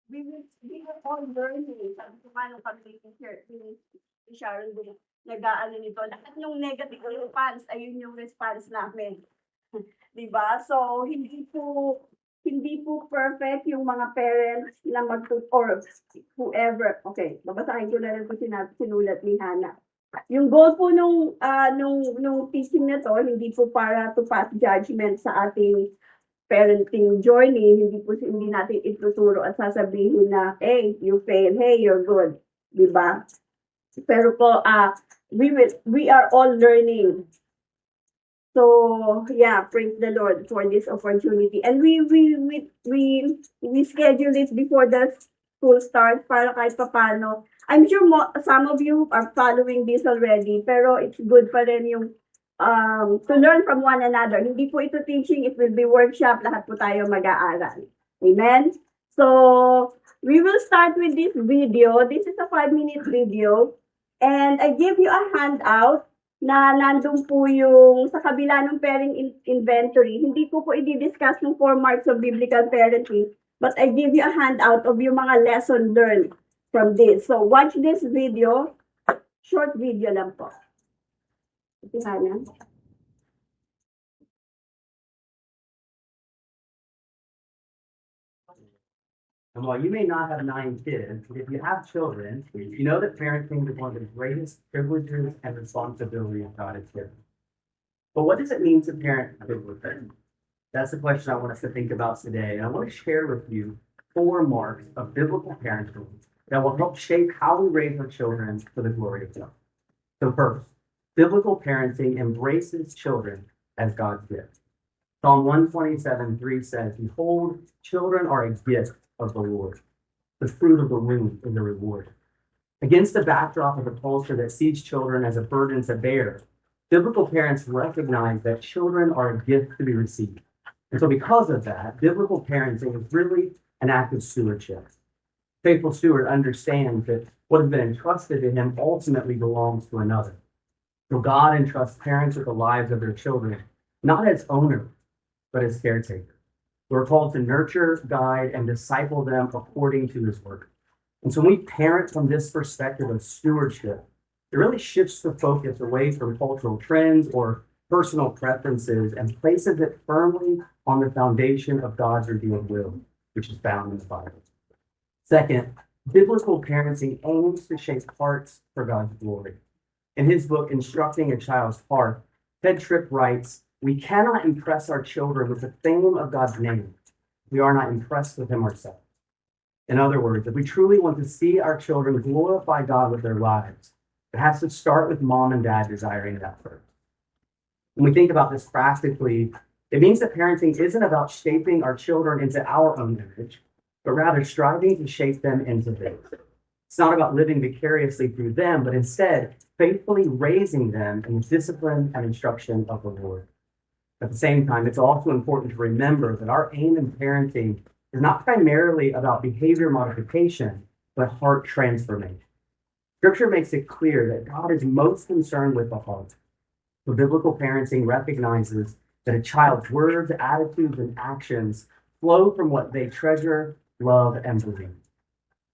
we were all learning. Sabi ko nga nung kami ni Sharon din, nag-aano nito, lahat ng negative response, ayun yung response namin. 'Di ba? So, hindi po perfect yung mga parents na or whoever. Okay, babasahin ko na lang 'tong sinulat ni Hannah. Yung goal po nung teaching na 'to, hindi po para to pass judgment sa ating parenting journey. Hindi natin ituturo at sasabihin na, "Hey, you fail. Hey, you're good." 'Di ba? Pero po, we are all learning. So yeah, praise the Lord for this opportunity. And we schedule it before the school starts para kahit papaano. I'm sure some of you are following this already, pero it's good pa rin yung to learn from one another. Hindi po ito teaching, it will be workshop, lahat po tayo mag-aaral. Amen? So, we will start with this video. This is a 5-minute video. And I give you a handout na nandun po yung sa kabila ng parenting inventory. Hindi ko po i-discuss yung 4 marks of biblical parenting, but I give you a handout of yung mga lesson learned from this. So watch this video, short video lang po. Ito sana. And while you may not have 9 kids, if you have children, you know that parenting is one of the greatest privileges and responsibilities God has given. But what does it mean to parent biblically? That's the question I want us to think about today. And I want to share with you 4 marks of biblical parenting that will help shape how we raise our children for the glory of God. So first, biblical parenting embraces children as God's gift. Psalm 127:3 says, "Behold, children are a gift of the Lord. The fruit of the womb is a reward." Against the backdrop of a culture that sees children as a burden to bear, biblical parents recognize that children are a gift to be received. And so because of that, biblical parenting is really an act of stewardship. Faithful steward understands that what has been entrusted to him ultimately belongs to another. So God entrusts parents with the lives of their children, not as owners, but as caretakers. We're called to nurture, guide, and disciple them according to his word. And so when we parent from this perspective of stewardship, it really shifts the focus away from cultural trends or personal preferences and places it firmly on the foundation of God's revealed will, which is found in the Bible. Second, biblical parenting aims to shape hearts for God's glory. In his book, Instructing a Child's Heart, Ted Tripp writes, "We cannot impress our children with the fame of God's name. We are not impressed with him ourselves." In other words, if we truly want to see our children glorify God with their lives, it has to start with mom and dad desiring that first. When we think about this practically, it means that parenting isn't about shaping our children into our own image, but rather striving to shape them into his. It's not about living vicariously through them, but instead faithfully raising them in the discipline and instruction of the Lord. At the same time, it's also important to remember that our aim in parenting is not primarily about behavior modification, but heart transformation. Scripture makes it clear that God is most concerned with the heart. So biblical parenting recognizes that a child's words, attitudes, and actions flow from what they treasure, love, and believe.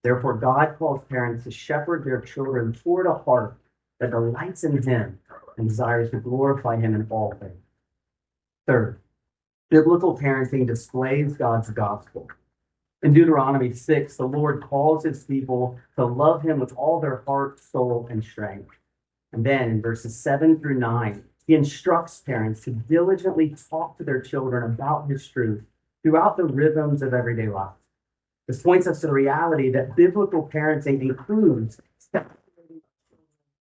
Therefore, God calls parents to shepherd their children toward a heart that delights in him and desires to glorify him in all things. Third, biblical parenting displays God's gospel. In Deuteronomy 6, the Lord calls his people to love him with all their heart, soul, and strength. And then in verses 7 through 9, he instructs parents to diligently talk to their children about his truth throughout the rhythms of everyday life. This points us to the reality that biblical parenting includes saturating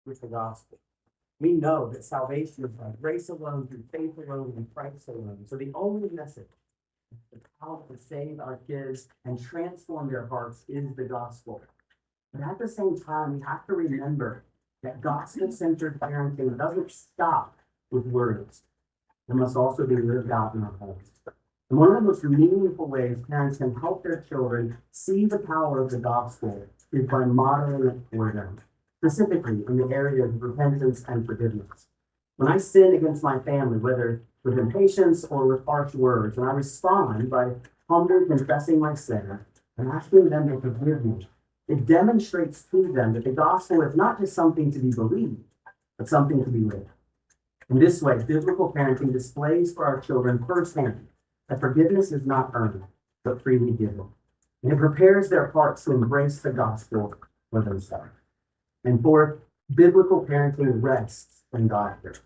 with the gospel. We know that salvation is by grace alone, through faith alone, and Christ alone. So the only message, the power to save our kids and transform their hearts is the gospel. But at the same time, we have to remember that gospel-centered parenting doesn't stop with words. It must also be lived out in our homes. And one of the most meaningful ways parents can help their children see the power of the gospel is by modeling it for them, specifically in the area of repentance and forgiveness. When I sin against my family, whether with impatience or with harsh words, and I respond by humbly confessing my sin, and asking them to forgive you. It demonstrates to them that the gospel is not just something to be believed, but something to be lived. In this way, biblical parenting displays for our children firsthand that forgiveness is not earned, but freely given. And it prepares their hearts to embrace the gospel for themselves. And fourth, biblical parenting rests in God's word.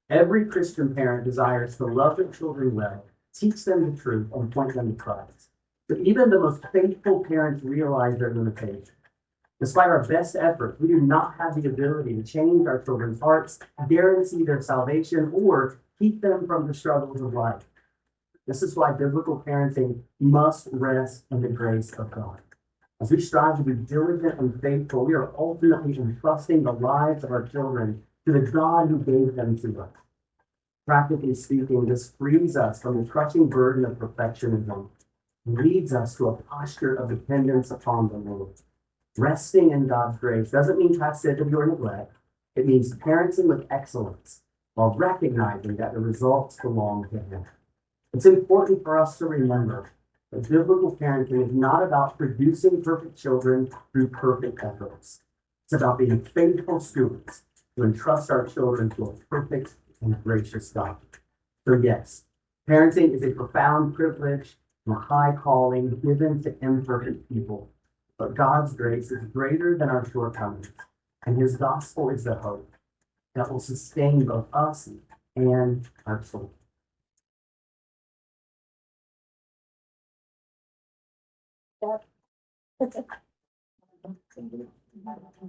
Every Christian parent desires to love their children well, teach them the truth, and point them to Christ. But even the most faithful parents realize their limitations. Despite our best efforts, we do not have the ability to change our children's hearts, guarantee their salvation, or keep them from the struggles of life. This is why biblical parenting must rest in the grace of God. As we strive to be diligent and faithful, we are ultimately entrusting the lives of our children to the God who gave them to us. Practically speaking, this frees us from the crushing burden of perfectionism and leads us to a posture of dependence upon the Lord. Resting in God's grace doesn't mean passivity or neglect. It means parenting with excellence while recognizing that the results belong to Him. It's important for us to remember that biblical parenting is not about producing perfect children through perfect efforts. It's about being faithful stewards to entrust our children to a perfect and gracious God. So yes, parenting is a profound privilege and a high calling given to imperfect people. But God's grace is greater than our shortcomings, and His gospel is the hope that will sustain both us and our soul.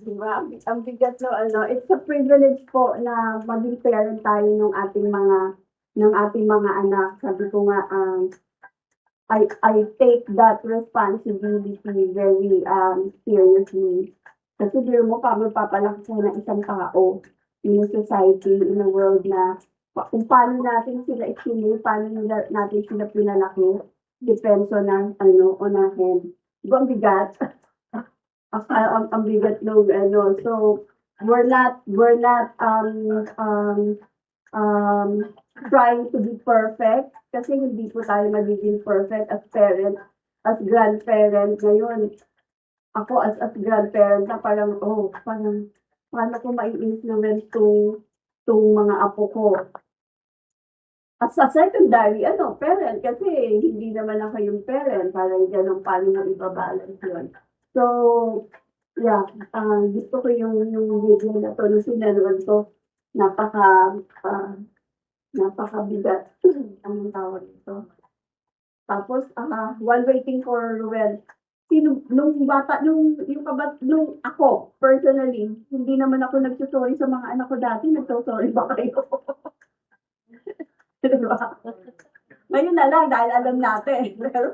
Diba? Ang bigat no, ano, it's a privilege po na maging parent tayo ng ating mga anak. Sabi ko nga, I take that responsibility very seriously. Kasi di mo pa magpapalaki ka ng isang tao in a society, in a world na kung paano natin sila itinili, paano natin sila pinalaki, depends on on our hand. Diba ang bigat? Ang bigat nung ano. So, we're not trying to be perfect kasi hindi po tayo magiging perfect as parents, as grandparents. Ngayon, ako as grandparent na parang, paano ko mai-influence tong mga apo ko? As a secondary, parent, kasi hindi naman ako yung parent, parang ganun, paano mo ibabalance yun. So, yeah, gusto ko yung video na to, nung sinanood ko, napakabigat. Anong tawag ito? Tapos, while waiting for Ruel, nung ako, personally, hindi naman ako nagsusorry sa mga anak ko dati, nagsusorry ba kayo? Diba? Ngayon na lang, dahil alam natin. Pero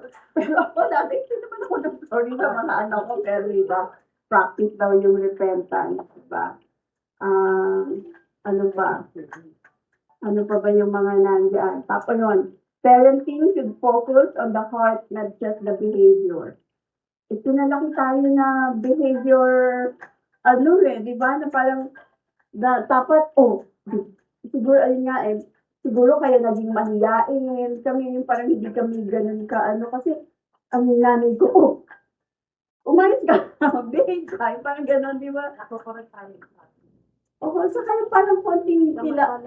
ako dati, hindi naman ako nagsusorry sa mga anak ko, pero diba, practice daw yung repentance, diba? Ano ba? Ano pa ba yung mga nandiyan? Tapos yun, parenting should focus on the heart, not just the behavior. Ito na lang tayo na behavior, di ba? Na parang, dapat, siguro, ayun nga siguro kaya naging mahiyain. Kami yung parang hindi kami ganun ka, kasi, ang nanay ko, umayos ka, behave ka, parang ganun, di ba? Ako parang tayo. So kaya parang konting sila,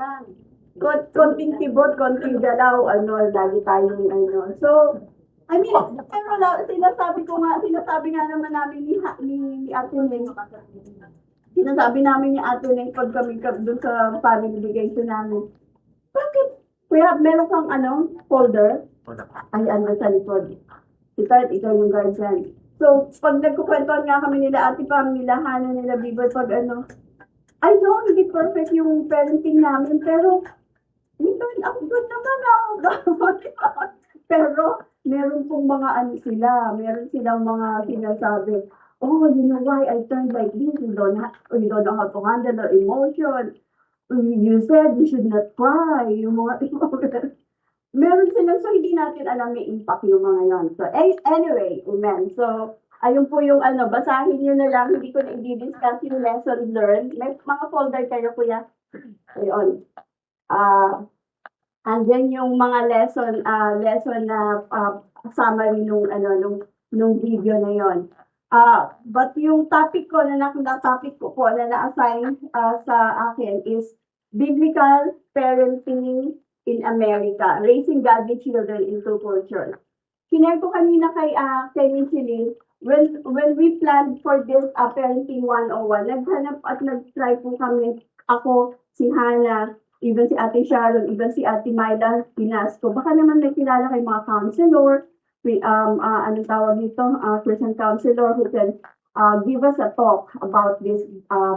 konting kibot, konting galaw, lagi tayong So, I mean, pero sinasabi nga naman namin ni Ate Ning, sinasabi namin ni Ate Ning pag kami doon sa family vacation namin, bakit? Meron kang folder? Ay, sa likod. Ikaw yung guardian. So, pag nagkukwentuhan nga kami nila, Ate Pam, nila Hana, nila Biboy, pag I know, hindi perfect yung parenting namin, pero turn out good naman Pero, meron pong mga meron silang mga sinasabi, you know why I turned like this? You don't know how to handle the emotion. You said you should not cry. Yung mga meron silang, so hindi natin alam may impact yung mga yon. So, anyway, amen. So, ayun po yung basahin nyo na lang, hindi ko na i-discuss yung lesson learned. May mga folder kayo, kuya. Ayun. Andyan yung mga lesson na summary nung nung video na yon. But yung topic ko topic ko po na na-assign sa akin is biblical parenting in America, raising godly children in two cultures. Kinare ko kanina kay Micheline, when we planned for this parenting 101, naghanap at nag-try po kami, ako, si Hannah, even si Ate Sharon, even si Ate Maida Pinasco. Baka naman may kilala kay mga counselor, anong tawag dito, Christian counselor who can give us a talk about this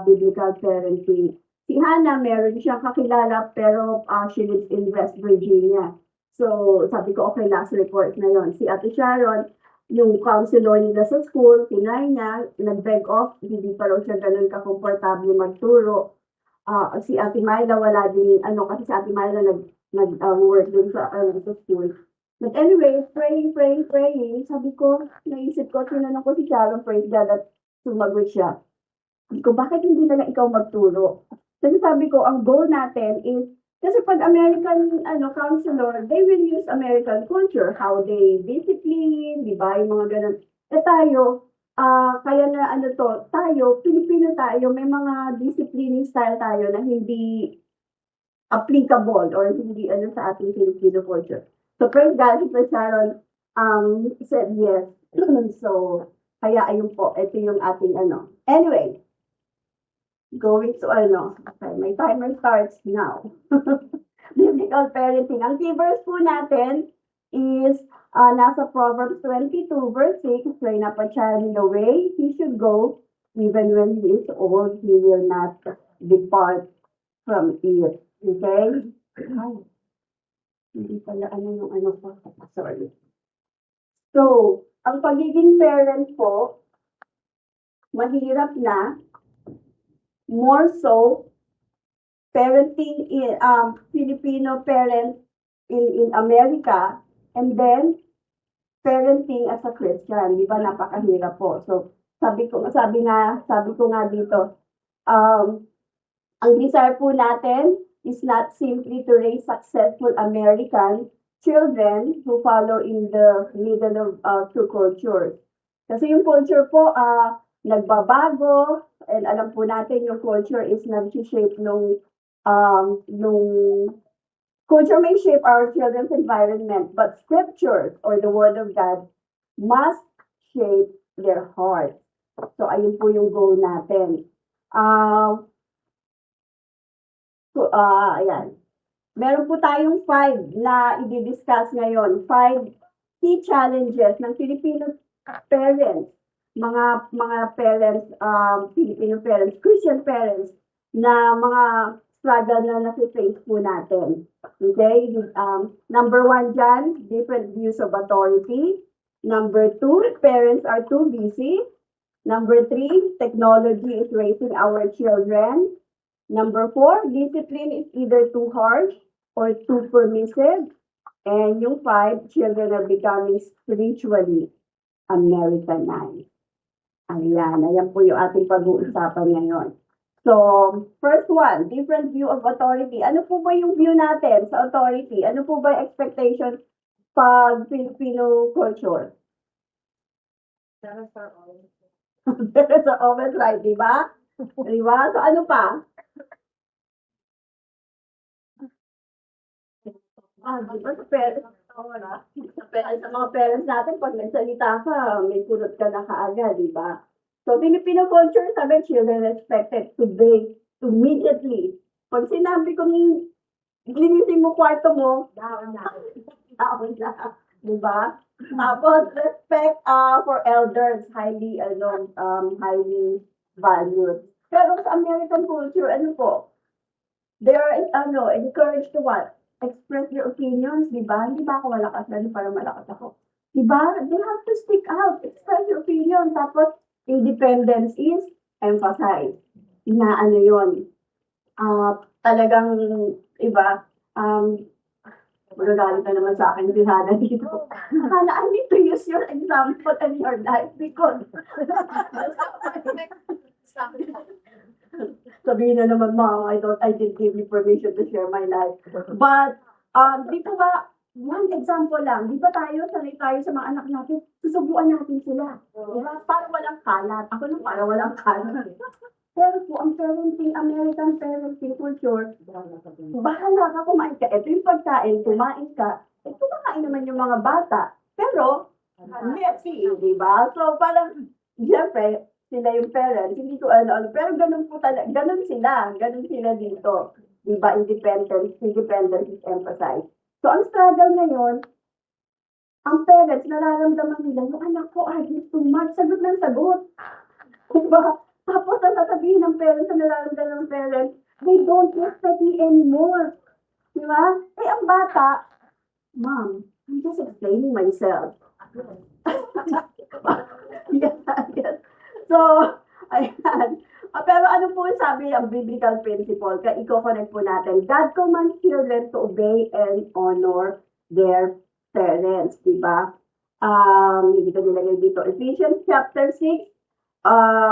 biblical parenting. Si Hannah, meron siyang kakilala pero she lives in West Virginia. So, sabi ko, okay, last report na yon. Si Ate Sharon, yung counselor nila sa school, tinay niya, nag-beg off, hindi pa raw siya ganun ka-comfortable magturo. Si Ate Myla, wala din, kasi si Ate Myla nag-work dun sa school. But anyway, praying, sabi ko, naisip ko, tinanong ko si Sharon, praise God, at sumagot siya. Sabi ko, bakit hindi na lang ikaw magturo? Kasi sabi ko, ang goal natin is, kasi pag American counselor, they will use American culture, how they discipline, di ba, yung mga ganun. Tayo, kaya na tayo, Pilipino tayo, may mga disciplining style tayo na hindi applicable or hindi sa ating Filipino culture. So, praise God, si Sharon said yes. So, kaya ayun po, ito yung ating Anyway, going to okay, my timer starts now. Biblical parenting. Ang key verse po natin is nasa Proverbs 22 verse 6, train up a child in the way he should go, even when he is old, he will not depart from it. Okay? Hindi pala yung po. Sorry. So, ang pagiging parent po, mahirap na, more so, parenting in Filipino parent in America, and then parenting as a Christian, di ba, napakahirap po. So, sabi ko nga dito, ang desire po natin is not simply to raise successful American children who follow in the middle of two cultures. Kasi yung culture po, nagbabago, and alam po natin yung culture is nag-shape nung culture may shape our children's environment, but scriptures or the word of God must shape their heart. So, ayun po yung goal natin. Ayan. Meron po tayong 5 na i-discuss ngayon. 5 key challenges ng Filipino parents, mga parents, Filipino parents, Christian parents, na mga struggle na nasi-face po natin. Okay? Number 1 dyan, different views of authority. Number 2, parents are too busy. Number 3, technology is raising our children. Number 4, discipline is either too harsh or too permissive. And yung 5, children are becoming spiritually Americanized. Ayan po yung ating pag-uusapan ngayon. So, first one, different view of authority. Ano po ba yung view natin sa authority? Ano po ba yung expectation pag Filipino culture? Parents are always right, di ba? Di ba? So, ano pa? Di ba sa parents, sa mga parents natin, pag nagsalita ka, may kurot ka na kaagad, di ba? So, Filipino culture, sabi, children expected to bathe immediately. Pag sinabi kong linisin mo kwarto mo, down na. Di ba? Tapos, respect for elders, highly valued. Pero sa American culture, ano po? They are, encouraged to what? Express your opinions, di ba? Hindi ba ako malakas na para malakas ako? Di ba? They have to speak out, express your opinion. Tapos, independence is emphasized. Yun. Talagang, iba, magagalit na naman sa akin, Hannah dito. Hannah, I need to use your example in your life because sabihin na naman, Mom, I didn't give you permission to share my life. But, di po ba, One example lang, di ba sanay tayo sa mga anak natin, susubuan natin sila. Diba? Para walang kalat. Ako nung para walang kalat. Pero po, ang parenting, American parenting culture, bahala ka kumain ka. Ito yung pagkain, kumain ka. Eh, kumakain naman yung mga bata. Pero, messy, di ba? So, parang, siyempre, sila yung parents, hindi ko ano, pero ganun po talaga, ganun sila dito. Di ba? Independence is emphasized. So, ang struggle ngayon, ang parents, nararamdaman nila, yung anak ko, argues too much, sagot ng sagot. Diba? Tapos, ang sasabihin ng parents, ang nararamdaman ng parents, they don't respect me anymore. Diba? Eh, ang bata, Mom, I'm just explaining myself. Yes, yes. So, ayan. Pero ano po sabi ang biblical principle? Kaya i-connect po natin. God commands children to obey and honor their parents. Diba? Hindi ko nilagay dito. Ephesians chapter 6,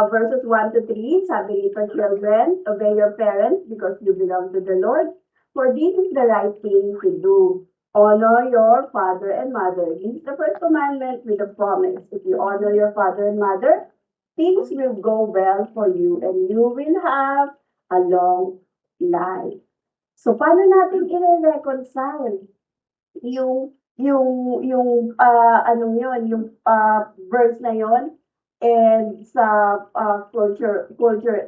verses 1 to 3. Sabi dito, children, obey your parents because you belong to the Lord. For this is the right thing to do. Honor your father and mother. This is the first commandment with a promise. If you honor your father and mother, things will go well for you and you will have a long life. So, paano natin i-reconcile anong yun, yung verse na yun, and sa culture,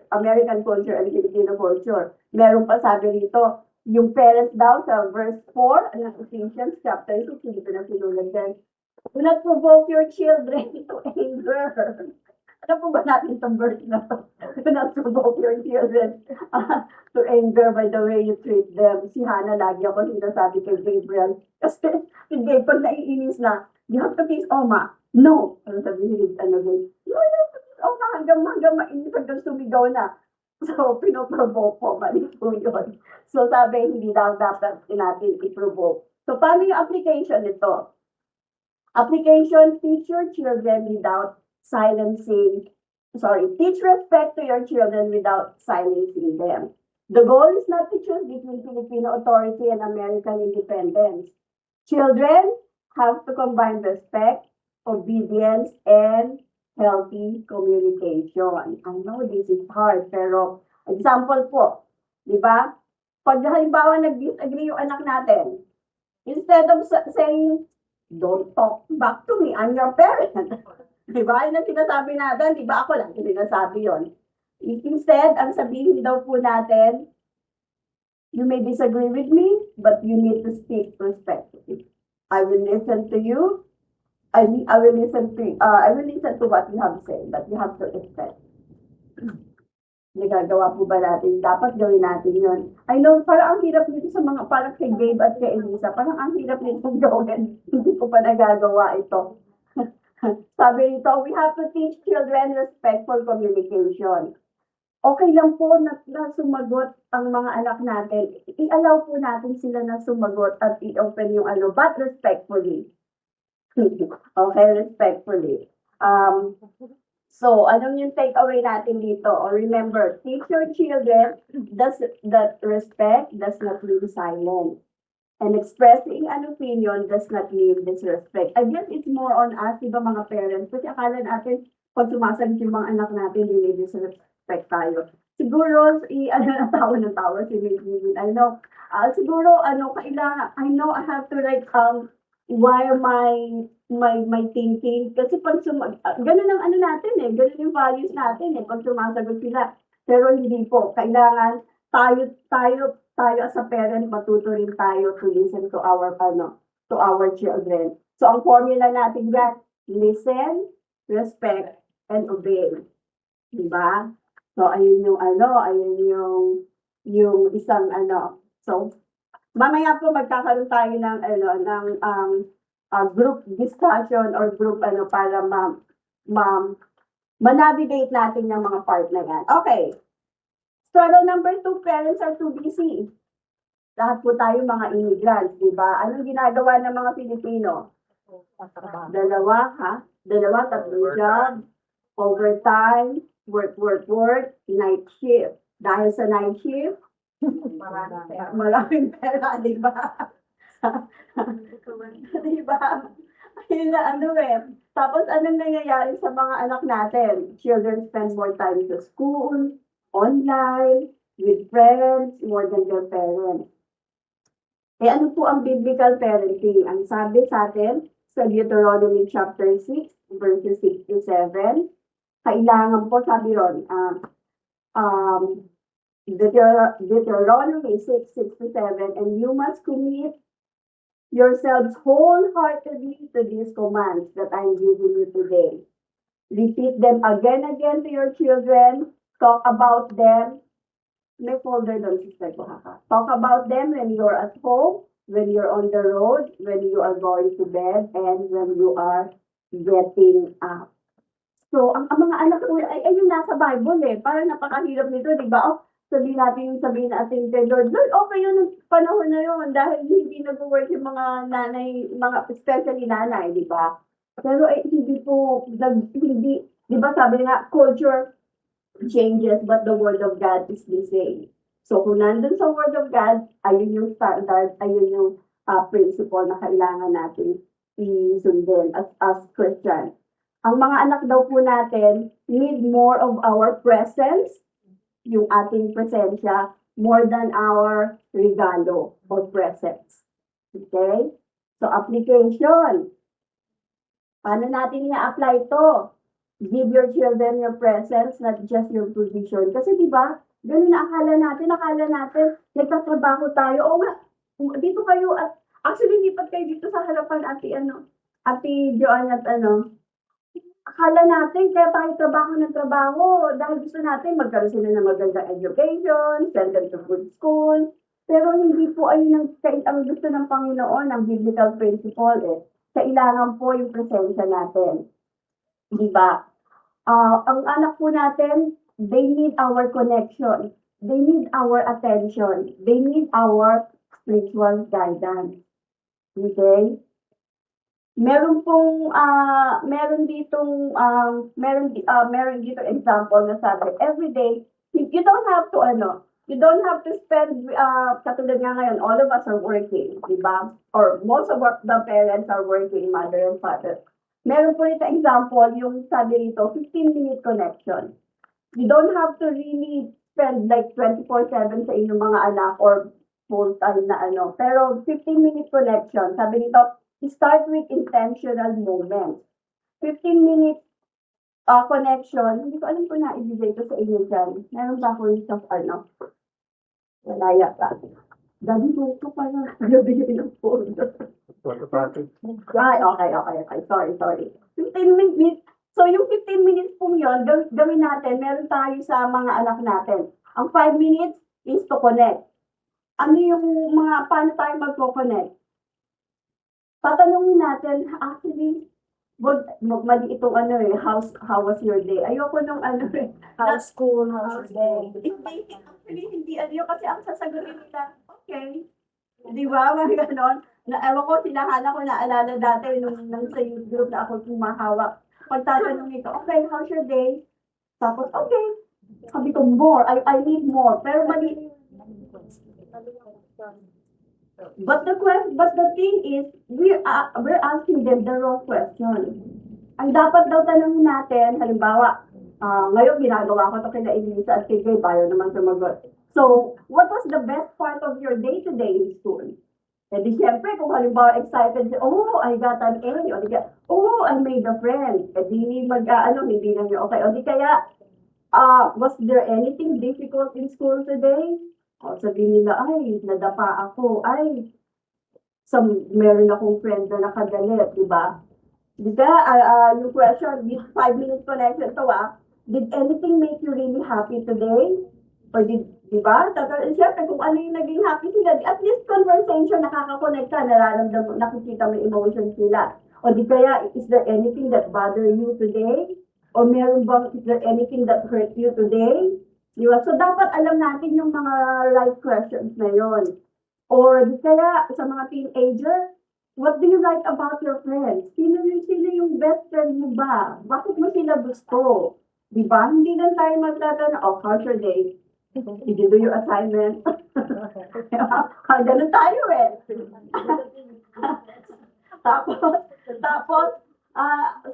American culture and Filipino culture. Meron pa sabi rito, yung parents daw sa verse 4 ng Ephesians chapter 6, hindi ko na sinulat din. Do not provoke your children to anger. Ano po ba natin itong verse na to? Do not provoke your children to anger by the way you treat them. Si Hannah, lagi ako sinasabi kay Gabriel. Kasi si Gabriel, pag naiinis na, you have to kiss Oma. No! Ano sabihin, no, you have to kiss Oma hanggang mainis, hanggang sumigaw na. So, pinoprovoke po, mali po yun. So, sabi, hindi daw dapat natin i-provoke. So, paano yung application nito? Application, teach your children without teach respect to your children without silencing them. The goal is not to choose between Filipino authority and American independence. Children have to combine respect, obedience, and healthy communication. I know this is hard, pero example po, di ba? Pag halimbawa nag-disagree yung anak natin, instead of saying, don't talk back to me, I'm your parent. Di ba? Yun ang sinasabi natin, di ba? Ako lang yung sinasabi yun. Instead, ang sabihin daw po natin, you may disagree with me, but you need to speak respectfully. I will listen to you. I will listen to what you have said, but you have to respect. Nagagawa po ba natin? Dapat gawin natin yun. I know, parang ang hirap nito sa mga, parang kay Gabe at kay Elisa, parang ang hirap nito gawin. Hindi ko pa nagagawa ito. Sabi nito, we have to teach children respectful communication. Okay lang po na sumagot ang mga anak natin. I-allow po natin sila na sumagot at i-open yung but respectfully. Okay, respectfully. So, anong yung takeaway natin dito? Or remember, teach your children that respect does not mean silence. And expressing an opinion does not mean disrespect. I guess it's more on us, diba mga parents? Kasi akala natin, pag sumasagot yung mga anak natin, hindi disrespect tayo. Siguro, tawa ng tawa si Maybelline. I know, siguro, kailangan, I know I have to wire my thinking. Kasi pag ganun ang natin ganun yung values natin pag sumasagot sila. Pero hindi po, kailangan tayo as a parent, matuto rin tayo to listen to our children. So, ang formula natin yan, listen, respect, and obey. Diba? So, ayun yung isang So, mamaya po magkakaroon tayo ng group discussion or group para ma-navigate natin yung mga part na yan. Okay. Struggle number 2, parents are too busy. Lahat po tayo mga immigrants, di ba? Anong ginagawa ng mga Pilipino? Dalawa, tatlong job, overtime, work, night shift. Dahil sa night shift, maraming pera, di ba? Diba? Ayun na ano eh. Tapos anong nangyayari sa mga anak natin? Children spend more time sa school, online, with friends, more than their parents. Eh ano po ang biblical parenting? Ang sabi sa atin sa Deuteronomy chapter 6, verses 6 to 7, kailangan po, sabi ron, Deuteronomy 6, 6 to 7, and you must commit yourselves wholeheartedly to these commands that I am giving you today. Repeat them again and again to your children. Talk about them. May folder doon, Sister Kuhaka. Talk about them when you're at home, when you're on the road, when you are going to bed, and when you are getting up. So, ang mga anak ko, ay yung nasa Bible eh. Parang napakahirap nito, di ba? Oh, sabihin natin kay Lord, Lord, okay yun ng panahon na yun dahil hindi nag-work yung mga nanay, especially nanay, di ba? Pero hindi po, hindi, di ba sabi nga, culture changes but the Word of God is the same. So kung nandun sa Word of God, ayun yung standard, ayun yung principle na kailangan natin isundin as Christian. Ang mga anak daw po natin need more of our presence, yung ating presensya, more than our regalo or presents. Okay? So, application. Paano natin i-apply ito? Give your children your presence, not just your position. Kasi di ba, ganun na akala natin, nagtatrabaho tayo. O nga, dito kayo, actually, lipat kayo dito sa harapan, Ate Joanne at akala natin kaya tayo trabaho dahil gusto natin magkaroon sila ng magandang education, send them to good school. Pero hindi po ayun ang gusto ng Panginoon, ang biblical principle eh. Kailangan po yung presensya natin. Di ba? Ang anak po natin, they need our connection. They need our attention. They need our spiritual guidance. Okay? Meron dito example na sabi, every day, you don't have to spend, katulad nga ngayon, all of us are working, di ba? Or most of the parents are working, mother and father. Meron po dito example, yung sabi rito, 15-minute connection. You don't have to really spend like 24/7 sa inyong mga anak or full-time na Pero 15-minute connection, sabi nito, start with intentional moments. 15 minutes connection. Hindi ko alam kung naibigay ko sa inyo dyan. Meron ba ako yung sa Wala yata. Dami ko ito pala. Nabigay ng folder. Ay, okay. Sorry. 15 minutes. So, yung 15 minutes po yun, gawin natin, meron tayo sa mga anak natin. Ang 5 minutes is to connect. Ano yung paano tayo magko-connect? Tatanungin natin, actually, mali itong how was your day? Ayoko nung How's school? How's your day? Hindi kasi ang sasagutin nila, okay. Di ba? Mga ganon. Ewan ko, sinahala ko naalala dati nung sa youth group na ako kumahawak. Pagtatanungin ko, okay, how's your day? Tapos, okay. Sabi ko, more. I need more. Pero mali. But the thing is, we're asking them the wrong question. Ang dapat daw tanongin natin, halimbawa, ngayon ginagawa ko ito kina Elisa at kay Jay, bayo naman sumagot. So, what was the best part of your day today in school? Eh di syempre, kung halimbawa excited, I got an A, o I made a friend. Eh di hindi na niya okay. O di kaya, was there anything difficult in school today? O sabihin nila, ay, nadapa ako, meron akong friend na nakagalit, di ba? Di ba, yung question, 5 minutes connection to, did anything make you really happy today? Or di ba? Siyempre, kung ano yung naging happy sila, at least conversation, nakaka-connect ka, nararamdaman, nakikita mo emotions nila. O di kaya, is there anything that bother you today? Or is there anything that hurt you today? Diba? So, dapat alam natin yung mga right questions na yon. Or, di kaya, sa mga teenager, what do you like about your friends? Sino yung best friend mo ba? Bakit mo sila gusto? Diba? Hindi lang tayo magtatanong, how's your day? Did you do your assignment? Ganun tayo eh. tapos,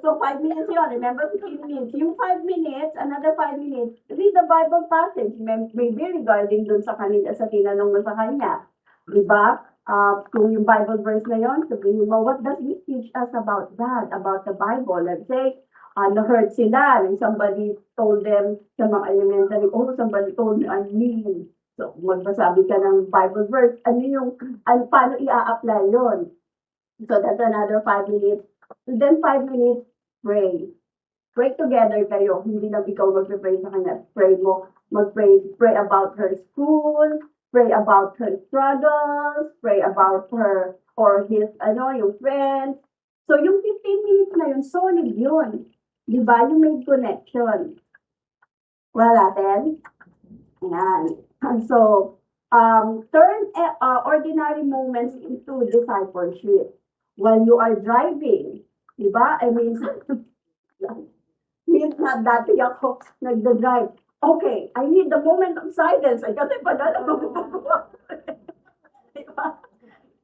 so 5 minutes yun. Remember, 15 minutes. Yung 5 minutes, another 5 minutes, read the Bible passage. Maybe regarding dun sa kanila, sa tinanong mo sa kanya. Diba? Kung yung Bible verse na yun, sabihin mo, what does this teach us about that, about the Bible? Let's say, na-hurt sila, and somebody told them sa mga elementary, oh, somebody told me I'm mean. So, magbasabi ka ng Bible verse, paano i-a-apply yun? So, that's another 5 minutes. And then 5 minutes, pray. Pray together kayo. Hindi lang ikaw mag-pray sa kanya. Pray mo. Pray about her school, pray about her struggles, pray about her or his, yung friends. So, yung 15 minutes na yun, solid yun. Di ba? You made connection. Wala natin? Ayan. So, turn ordinary moments into discipleship. While you are driving, di ba? I mean, dati ako nagda-drive. Okay, I need the moment of silence. Ay, kasi pala na magpapagawa. Di ba?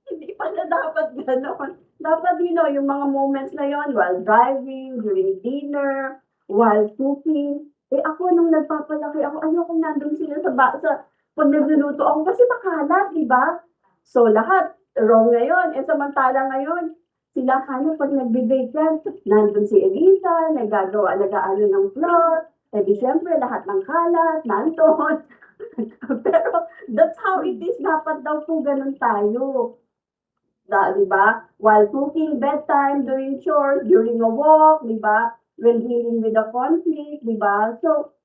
Hindi pala dapat gano'n. Dapat, yung mga moments na yon while driving, during dinner, while cooking. Ako, nung nagpapalaki ako, ayokong nandun sila pag nagluluto ako, kasi makalat, di ba? So, lahat, wrong ngayon. Samantala ngayon, sila pag nagbe-bake yan, nandun si Elisa, nag-aano ng flour, di syempre, lahat ng kalat, nandun. Pero, that's how it is. Dapat daw po ganun tayo. Di ba? While cooking, bedtime, doing chores, during a walk, di ba? When dealing with a conflict, di ba? So,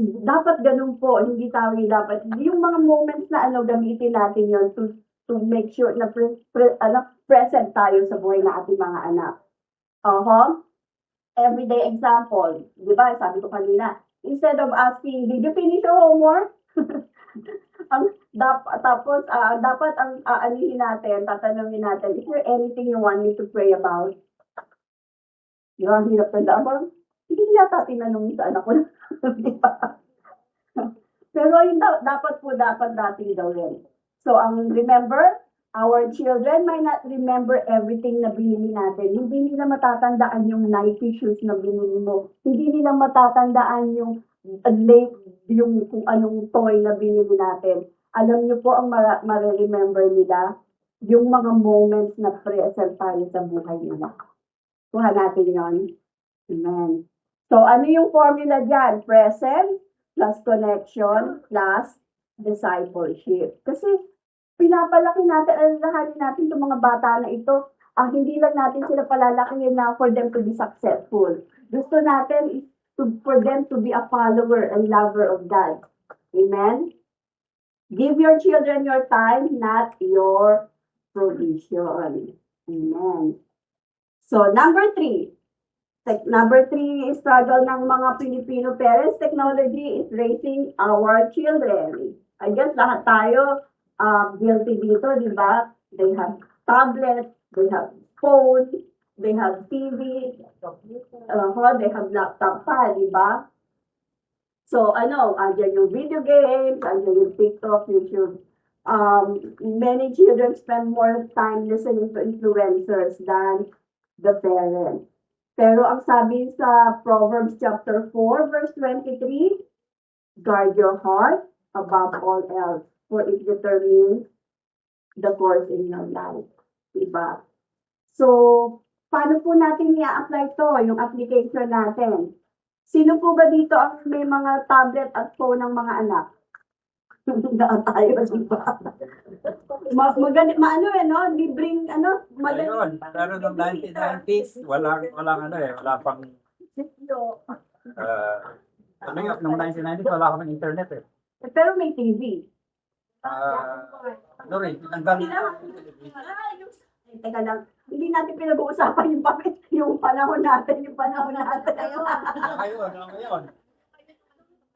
dapat ganun po, hindi tayo dapat. Yung mga moments na gamitin natin yon to make sure na present tayo sa buhay ng ating mga anak. Everyday example, di ba? Sabi ko kanina, instead of asking, did you finish your homework? Dapat ang tatanungin natin, is there anything you want me to pray about? Di ba? Hirap na dapat. Hindi yata tinanong sa anak ko. Di ba? Pero yun dapat natin gawin. So, remember, our children might not remember everything na binili natin. Hindi nila matatandaan yung Nike shoes na binili mo. Hindi nila matatandaan yung kung anong toy na binili natin. Alam niyo po, ang ma-remember nila, yung mga moments na present tayo sa buhay nila. Kuha natin yon. Amen. So, ano yung formula dyan? Present plus connection plus discipleship. Kasi, pinapalaki natin, alalahanin natin itong mga bata na ito. Hindi lang natin sila palalakihin na for them to be successful. Gusto natin is for them to be a follower and lover of God. Amen? Give your children your time, not your provision. Amen. So, number 3. Number 3 is struggle ng mga Filipino parents. Technology is raising our children. I guess lahat tayo guilty dito, di ba? They have tablets, they have phones, they have TV, they have laptop pa, di ba? So, andyan yung video games, andyan yung TikTok, YouTube. Many children spend more time listening to influencers than the parents. Pero ang sabi sa Proverbs chapter 4, verse 23, guard your heart above all else, for it determines the course in your life. Diba? So, paano po natin i-apply to, yung application natin? Sino po ba dito ang may mga tablet at phone ng mga anak? Daan tayo, diba? Libreng, Ayun, pero noong 1990s, wala pang, noong 1990s, wala kang internet eh. Pero may TV. Tinanggal. Teka lang, hindi natin pinag-uusapan yung panahon natin. Ngayon.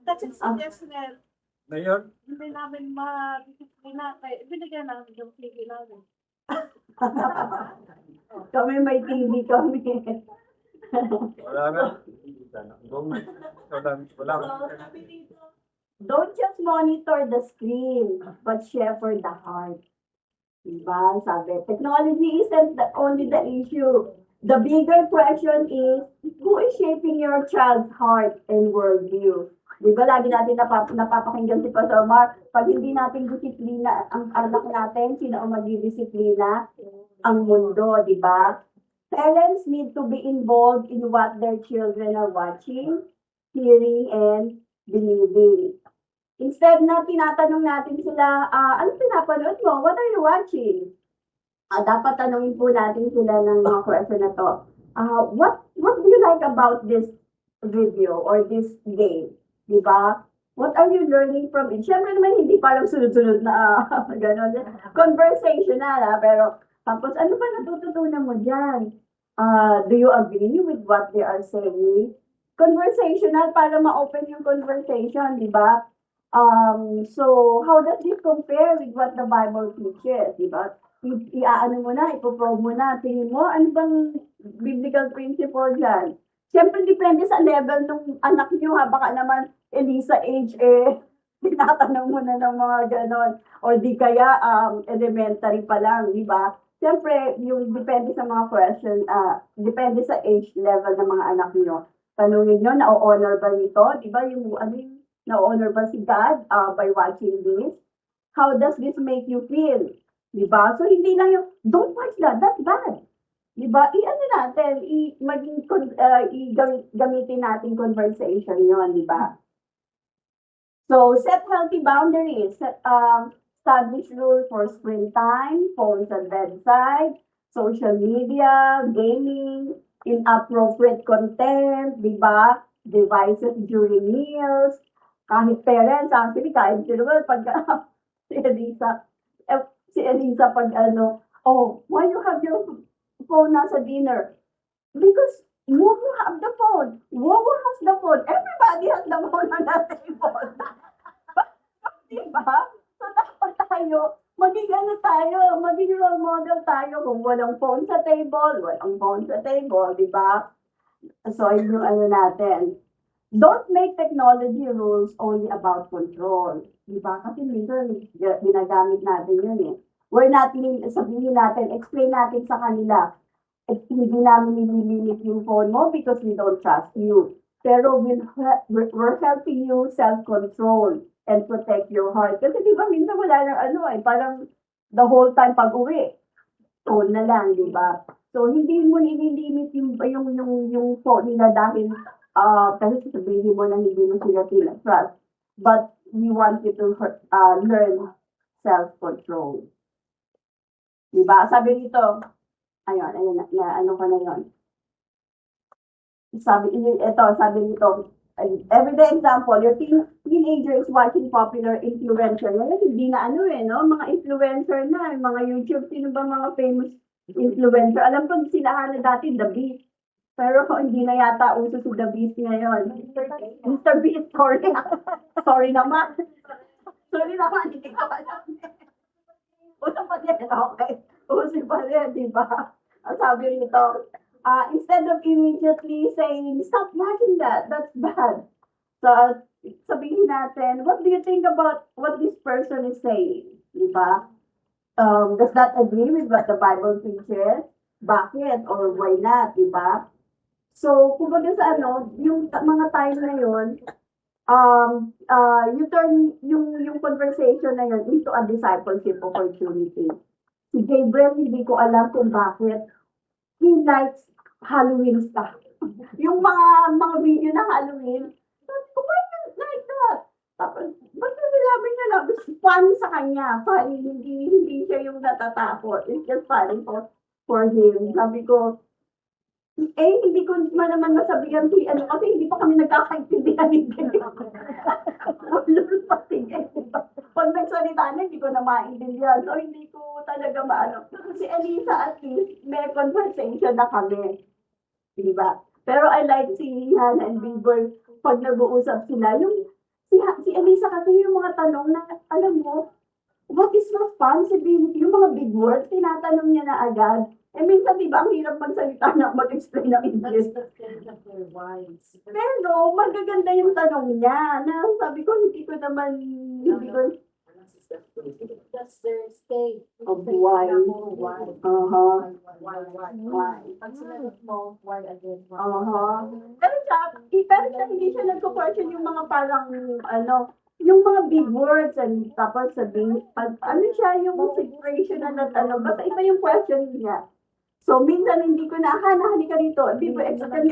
That's a suggestion. Ngayon, Hindi namin ma-discipline kaya binigyan namin yung TV namin. Kami may TV kami. wala nga. Wala So, kang sabi dito, Don't just monitor the screen, but shepherd the heart. Diba? Sabi, technology isn't only the issue. The bigger question is, who is shaping your child's heart and worldview? Di ba, lagi natin napapakinggan si Pastor Mark, pag hindi natin disiplina ang anak natin, sino ang magdidisiplina? Ang mundo, di ba? Parents need to be involved in what their children are watching, hearing, and believing. Instead na tinatanong natin sila, ano pinapanood mo? What are you watching? Dapat tanongin po natin sila ng mga question na to. What do you like about this video or this game? Diba? What are you learning from it? Siyempre naman hindi parang sunod-sunod na gano'n. Conversational, pero tapos ano ba natututunan mo dyan? Do you agree with what they are saying? Conversational para ma-open yung conversation, di ba? So, how does this compare with what the Bible teaches, di ba? Iaano mo na, ipoprobe mo na, tingin mo, ano bang biblical principle dyan? Siyempre, depende sa level ng anak nyo, ha? Baka naman, Elisa age, tinatanong mo na ng mga ganon. Or di kaya, elementary pa lang, di ba? Siyempre, yung depende sa mga question, depende sa age level ng mga anak nyo. Tanungin nyo, na-honor ba nito? Di ba, yung, na-honor ba si God by watching this? How does this make you feel? Di ba? So, hindi lang yung, don't watch that, that's bad. Di ba? I-ano natin, gamitin natin conversation yon, di ba? So, set healthy boundaries. Establish rules for screen time, phones at bedside, social media, gaming, inappropriate content, di ba? Devices during meals. Kahit parents, actually, kahit sila, pag si Elisa pag why you have your phone nasa dinner? Because Wowo have the phone. Wowo has the phone. Everybody has the phone on the table. Diba? So, dapat maging role model tayo kung walang phone sa table, diba? So, yun yung natin. Don't make technology rules only about control. Diba? Kasi minsan, ginagamit natin yun eh. Sabihin natin, explain natin sa kanila, hindi namin nililimit yung phone mo because we don't trust you. Pero we're helping you self-control and protect your heart. Kasi diba, minsan wala nang parang the whole time pag-uwi, phone na lang, diba? So, hindi mo nililimit yung phone nila dahil kasi sabihin mo na hindi mo sila trust. But we want you to learn self-control. Diba? Sabi nito, ano ko na yun. Sabi nito, everyday example, your teenager is watching popular influencer. Well, hindi na mga influencer na, mga YouTube, sino ba mga famous influencer? Alam ko sila na dati, The Beast. Pero hindi na yata uso si The Beast ngayon. Mr. Beast, sorry. Sorry naman. Hindi ko alam. Uso pa din, okay. Uso pa din, di ba? Ang sabi nito, instead of immediately saying, stop watching that, that's bad. So, sabihin natin, what do you think about what this person is saying? Di ba? Does that agree with what the Bible teaches? Bakit? Or why not? Di ba? So, kumbaga sa yung mga time na yun, you turn yung conversation na yun into a discipleship opportunity. Si Gabriel, hindi ko alam kung bakit he likes Halloween stuff. Yung mga video na Halloween, why you like that? Tapos, basta sinabi niya lang, it's fun sa kanya. Funny, hindi siya yung natatakot. It's just funny for him. Sabi ko, hindi ko naman nasabihan kasi hindi pa kami nagkakaintindihan ni Gabriel. Pag nagsalita na, hindi ko na maintindihan. So, hindi ko talaga maano. Si Elisa, at least, may conversation na kami. Diba? Pero I like si Hannah and Bieber, pag nag-uusap sila, si Elisa kasi yung mga tanong na, alam mo, what is responsibility? Yung mga big words, tinatanong niya na agad. Eh, minsan, di ba, ang hirap magsalita na mag-explain ng English. Pero, magaganda yung tanong niya, na sabi ko, hindi ko, That's their state. Of why. Why? Why? Pag sinagot mo, why again? Pero siya, hindi siya nagko-question yung mga parang, yung mga big words, and tapos sabihin, ano siya, yung situation na basta iba yung question niya. So, minsan hindi ko na, halika rito, hindi ko explain.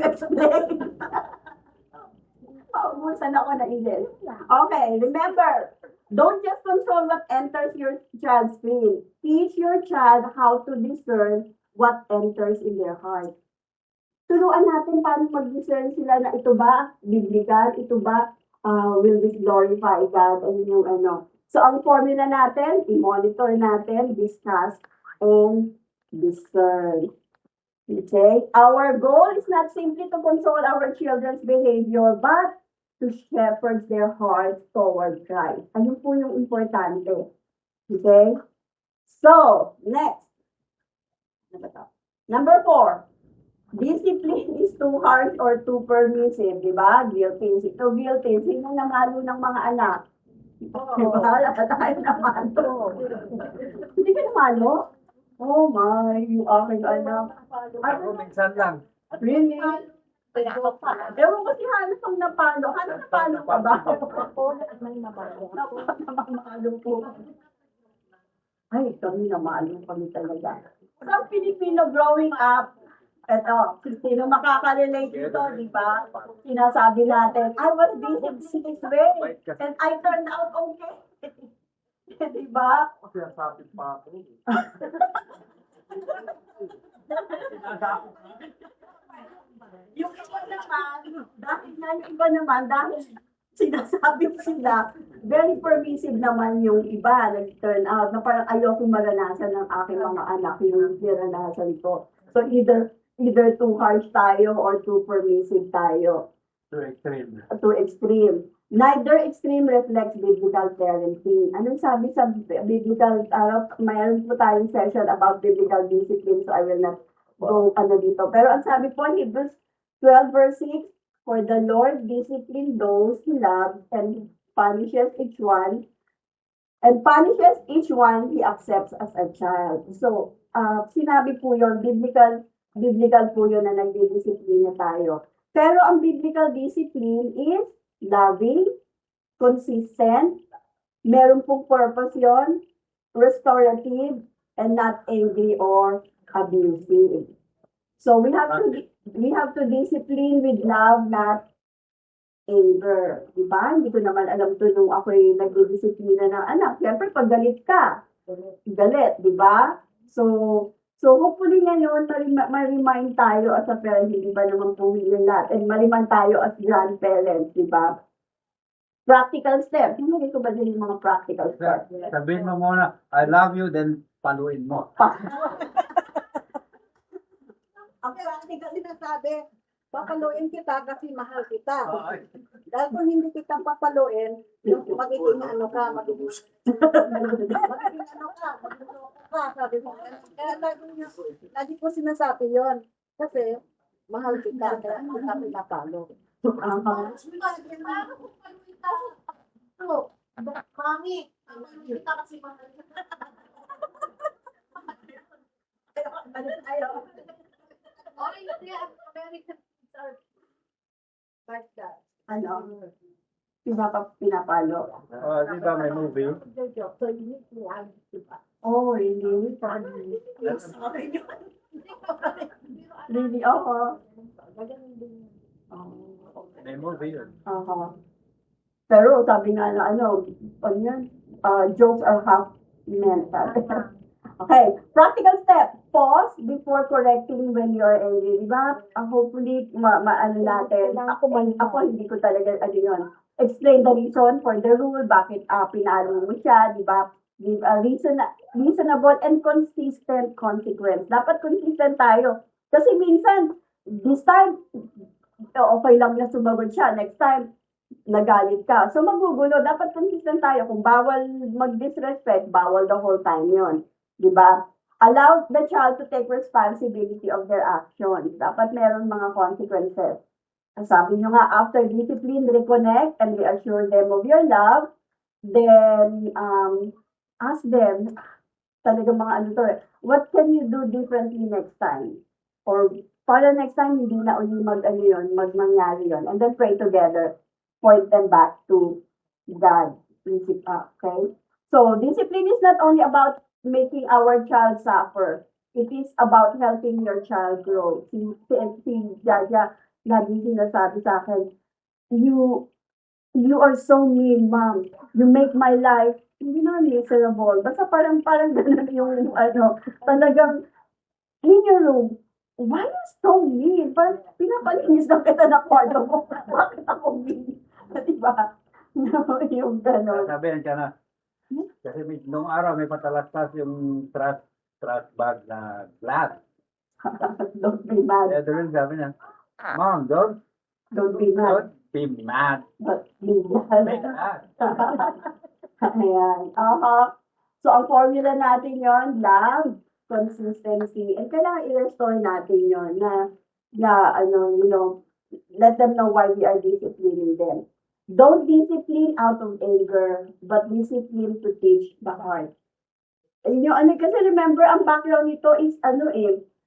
Paubusan ako na English. Okay, remember, don't just control what enters your child's brain. Teach your child how to discern what enters in their heart. Turuan natin paano mag-discern sila na ito ba biblical, ito ba will this glorify God, and yung So, ang formula natin, i-monitor natin, discuss, and discern. Okay? Our goal is not simply to control our children's behavior, but to shepherd their hearts toward Christ. Ayun po yung importante. Okay? So, next. Ano ba to? Number 4. Discipline is too harsh or too permissive. Diba? Guilty. Ito guilty. Sino namalo ng mga anak? Diba? Lahat tayo namalo. Hindi ka namalo? Oh my, yung aking anak. Ako minsan lang. Really? Ewan ko si Hanos ang napalo. Hanos napalo ka ba? Napalo po. Ay, kami kami talaga. Sa Pilipino growing up, eto, sino makakarelate dito, di ba? Sinasabi natin, I was busy this way, and I turned out okay. Di ba? Sinasabi pa ako. Yung iba naman, dahil sinasabi sila, very permissive naman yung iba, nag-turn out, na parang ayoko maranasan ng aking mga anak, yung naranasan ko. So either too harsh tayo or too permissive tayo. Too extreme. Too extreme. Neither extreme reflects biblical parenting. Anong sabi sa biblical, mayroon po tayong session about biblical discipline, so I will not go dito. Pero ang sabi po, Hebrews 12 verse 6, for the Lord discipline those he loves and punishes each one he accepts as a child. So, sinabi po yon, biblical po yun na nagdidisiplina tayo. Pero ang biblical discipline is loving, consistent, meron pong purpose yon, restorative, and not angry or abusive. So we have to discipline with love, not anger. Diba? Hindi ko naman alam to nung ako'y nagdidisiplina ng anak. Siyempre, pag galit ka, galit, diba? So hopefully ngayon, ma-remind tayo as a parent, hindi ba naman po yun lahat, and ma-remind tayo as grandparents, di ba? Practical steps. Hindi ko ba din yung mga practical steps? Sabihin mo muna, I love you, then paluin mo. Ang practical sinasabi, papaluin kita kasi mahal kita. Dahil kung hindi kita papaluin, yung magiging magiging sabi mo. Kaya lagi ko sinasabi yon. Kasi mahal kita, kaya kita pinapalo. Mami, kita kasi mahal kita. American are like that. Pinapalo. Di ba may movie? Oh, really? Really, May movie yun. Pero sabi nga na jokes are half mental. Okay, practical step. Pause before correcting when you're angry. Diba? Hopefully, maano natin. Ako hindi ko talaga, yun. Explain the reason for the rule, bakit pinalo mo siya, diba? Give a reasonable and consistent consequence. Dapat consistent tayo. Kasi minsan, this time, okay lang na sumagot siya. Next time, nagalit ka. So, magugulo. Dapat consistent tayo. Kung bawal mag-disrespect, bawal the whole time yon, diba? Allow the child to take responsibility of their actions. Dapat meron mga consequences. Sabi nyo nga, after discipline, reconnect and reassure them of your love. Then, ask them, talaga mga ano to, what can you do differently next time? Or, para next time, hindi na uli mangyari yun. And then pray together. Point them back to God. Okay? So, discipline is not only about making our child suffer. It is about helping your child grow. Si Jaja, lagi sinasabi sa akin, you are so mean, mom. You make my life, hindi na miserable. Basta parang ganun yung, talagang, in your room, why you so mean? Parang pinapalinis lang kita na kwarto mo. Bakit ako mean? Diba? Yung gano'n. Sabihin ka na. Kasi nung araw may patalastas yung trash bag na glass. Don't be mad. Kaya doon sabi niya, Mom, don't Don't be mad. be mad. But be Be mad. mad. Ayan. So, ang formula natin yon love, consistency, and kailangan i-restore natin yon let them know why we are disciplining them. Don't discipline out of anger, but discipline to teach the heart. Kasi remember, ang background nito is,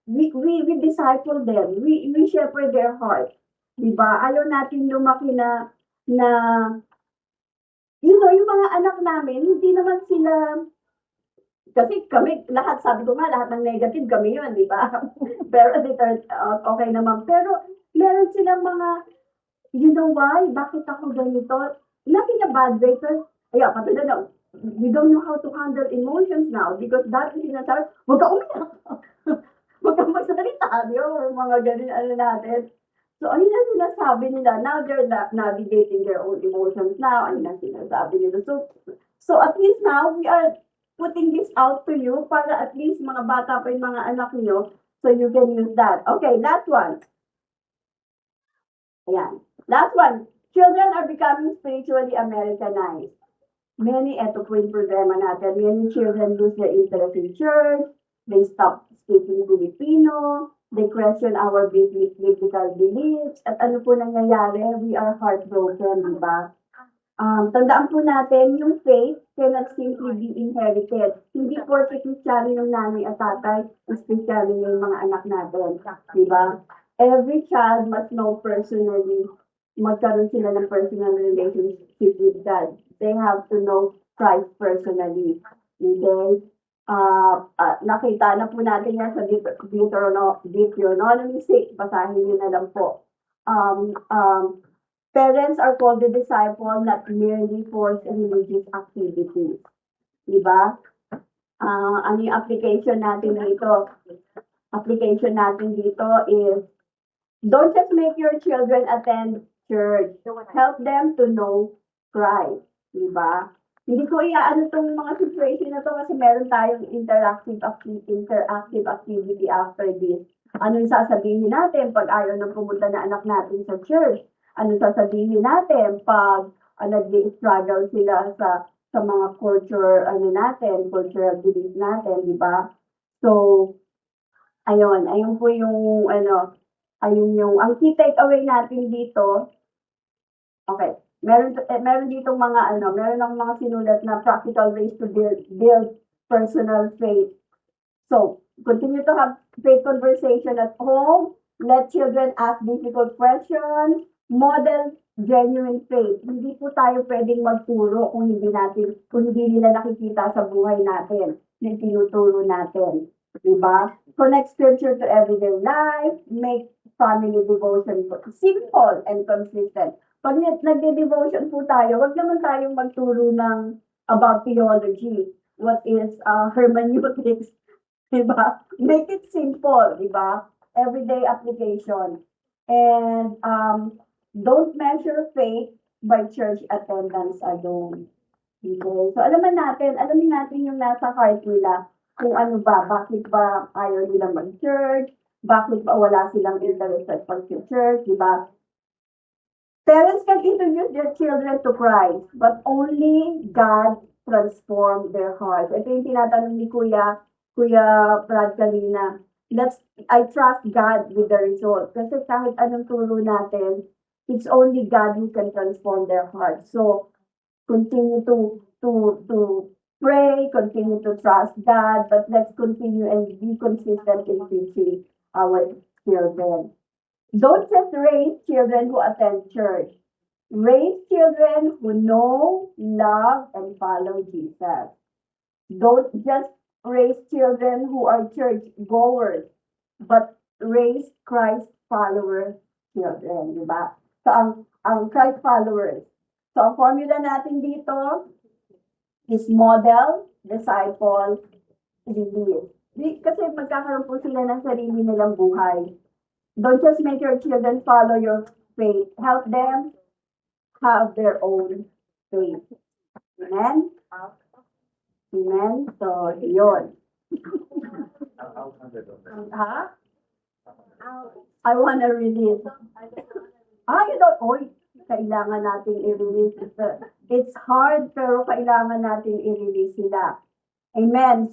we disciple them. We shepherd their heart. Diba? Ayaw natin lumaki na, yung mga anak namin, hindi naman sila, kasi kami, sabi ko nga, lahat ng negative kami yun, di ba? Pero they turned out okay naman. Pero, meron silang mga, you know why? Bakit ako ganito? Not in a bad way, pero, patulad na, we don't know how to handle emotions now because that is sinasabi, huwag ka umiyak. Huwag ka magsalita, yung mga ganun, natin. So, ayun na sinasabi nila. Now, they're navigating their own emotions now. Ayun na sinasabi nila. So at least now, we are putting this out to you para at least mga bata pa yung mga anak niyo so you can use that. Okay, last one. Ayan. Last one. Children are becoming spiritually Americanized. Ito po yung problema natin. Many children lose their interest in church. They stop speaking Filipino. They question our biblical beliefs. At ano po nangyayari? We are heartbroken, di ba? Tandaan po natin, yung faith cannot simply be inherited. Hindi porke Kristiyano yung nanay at tatay, especially yung mga anak natin. Di ba? Every child must know personally, magkaroon sila ng personal relationship with God. They have to know Christ personally. Okay? Nakita na po natin yan sa Deuteronomy 6. Basahin niyo na lang po. Parents are called the disciple, not merely for religious activities. Diba? Ano yung application natin dito? Application natin dito is, don't just make your children attend church. Help them to know Christ. Diba? Hindi ko iaano itong mga situation na to kasi meron tayong interactive activity after this. Anong sasabihin natin pag ayaw nang pumunta na anak natin sa church? Anong sasabihin natin pag nag-struggle sila sa mga cultural beliefs natin, di ba? So, ayun po yung, ang key takeaway natin dito, okay, meron ditong meron ng mga sinulat na practical ways to build personal faith. So, continue to have faith conversation at home. Let children ask difficult questions. Model genuine faith. Hindi po tayo pwedeng magturo kung hindi nila nakikita sa buhay natin, na tinuturo natin. Diba? Connect scripture to everyday life. Make family devotion simple and consistent. Pag nagde-devotion po tayo, wag naman tayong magturo about theology. What is hermeneutics? Diba? Make it simple, diba? Everyday application. And don't measure faith by church attendance alone. Okay? So alamin natin yung nasa heart nila. Kung ano ba, bakit ba ayaw nilang mag-church? Bakit ba wala silang interest sa pag-church? Diba? Parents can introduce their children to Christ, but only God transforms their hearts. Ito yung tinatanong ni Kuya, Kuya Brad kanina, I trust God with the result. Kasi kahit anong turo natin, it's only God who can transform their hearts. So, continue to pray, continue to trust God, but let's continue and be consistent in teaching our children. Don't just raise children who attend church. Raise children who know, love, and follow Jesus. Don't just raise children who are church goers, but raise Christ follower children, di ba? So, ang Christ followers. So, ang formula natin dito is model, disciple, release. Kasi magkakaroon po sila ng sarili nilang buhay. Don't just make your children follow your faith. Help them have their own faith. Amen? Amen? So, yun. Ha? I wanna release. You don't, kailangan nating i-release. It's hard, pero kailangan nating i-release sila. Amen.